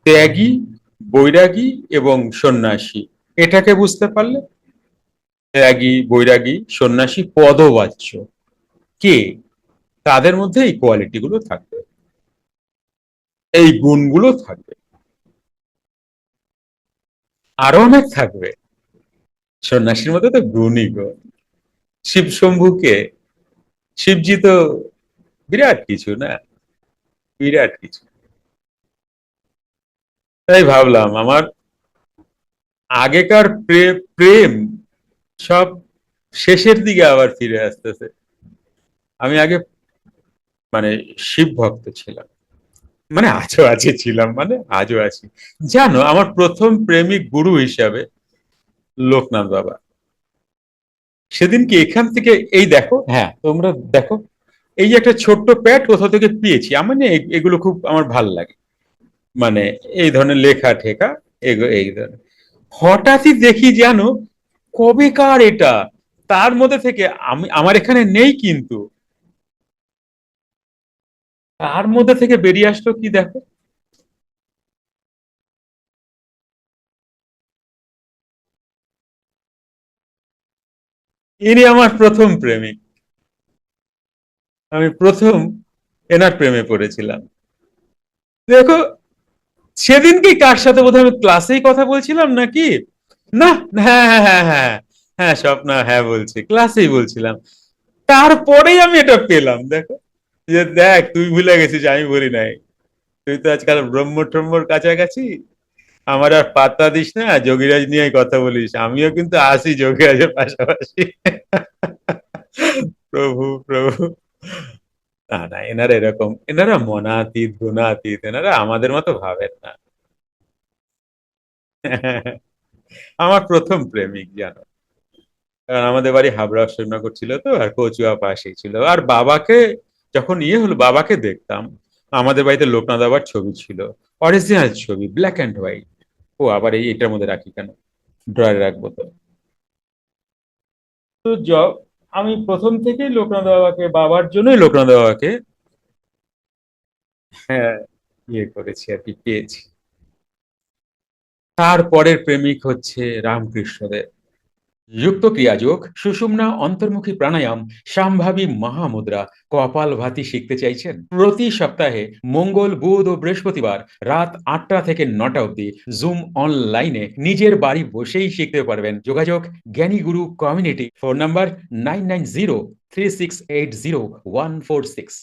ত্যাগী, বৈরাগী এবং সন্ন্যাসী। এটাকে বুঝতে পারলে ত্যাগী, বৈরাগী, সন্ন্যাসী পদবাচ্য কে, তাদের মধ্যে এই কোয়ালিটি গুলো থাকবে, এই গুণগুলো থাকবে। আরো অনেক থাকবে, সন্ন্যাসীর মধ্যে তো গুণই গুণ। শিব শম্ভুকে, শিবজি তো বিরাট কিছু না, বিরাট কিছু। তাই ভাবলাম আমার আগেকার প্রেম সব শেষের দিকে আবার ফিরে আসতেছে। আমি আগে মানে শিব ভক্ত ছিলাম, মানে আজও আছি, ছিলাম মানে আজও আছি। জানো আমার প্রথম প্রেমিক গুরু হিসাবে লোকনাথ বাবা। সেদিন কি এখান থেকে এই দেখো, হ্যাঁ তোমরা দেখো, এই যে একটা ছোট্ট প্যাড কোথাও থেকে পেয়েছি, আমার না এগুলো খুব আমার ভাল লাগে, মানে এই ধরনের লেখা ঠেকা, এই ধরনের। হঠাৎই দেখি জানো কবেকার এটা, তার মধ্যে থেকে আমি, আমার এখানে নেই কিন্তু তার মধ্যে থেকে বেরিয়ে আসলো কি দেখো। ইনি আমার প্রথম প্রেমিক, আমি প্রথম এনার প্রেমে পড়েছিলাম। দেখো, সেদিনকে কার সাথে বোধহয় আমি ক্লাসেই কথা বলছিলাম নাকি, না, হ্যাঁ হ্যাঁ হ্যাঁ হ্যাঁ, হ্যাঁ স্বপ্না, হ্যাঁ বলছি ক্লাসেই বলছিলাম। তারপরেই আমি এটা পেলাম, দেখো, যে দেখ তুই ভুলে গেছিস আমি বলি নাই, তুই তো আজকাল ব্রহ্ম ট্রহ্মর কাছাকাছি, আমার আর পাত্তা দিস না, যোগীরাজ নিয়ে কথা বলিস, আমিও কিন্তু আসি যোগীরাজের পাশাপাশি। প্রভু প্রভু, না না, এনারা এরকম, এনারা মনাতীত গুণাতীত, এনারা আমাদের মতো ভাবেন না। আমার প্রথম প্রেমিক জানো, কারণ আমাদের বাড়ি হাবড়া অশোকনগর ছিল তো, আর কচুয়া পাশেই ছিল। আর বাবাকে যখন ইয়ে হলো, বাবাকে দেখতাম, আমাদের বাড়িতে লোকনাথ বাবার ছবি ছিল, অরিজিনাল ছবি, ব্ল্যাক অ্যান্ড হোয়াইট। ও আবার এটার মধ্যে রাখি কেন, ড্রয়ারে রাখবো তো। তো আমি প্রথম থেকেই লোকনাথ বাবাকে, বাবার জন্যই লোকনাথ বাবাকে, হ্যাঁ, ইয়ে করেছি আর কি, পেয়েছি। তারপরের প্রেমিক হচ্ছে রামকৃষ্ণদেব। যুক্ত ক্রিয়াযোগ, সুষুম্না অন্তর্মুখী প্রাণায়াম, সম্ভাবী মহামুদ্রা, কপালভাতি শিখতে চাইছেন? প্রতি সপ্তাহে মঙ্গল, বুধ ও বৃহস্পতিবার রাত 8টা থেকে 9টা অবধি জুম অনলাইনে নিজের বাড়ি বসেই শিখতে পারবেন। যোগাযোগ জ্ঞানী গুরু কমিউনিটি, ফোন নাম্বার 9903680146।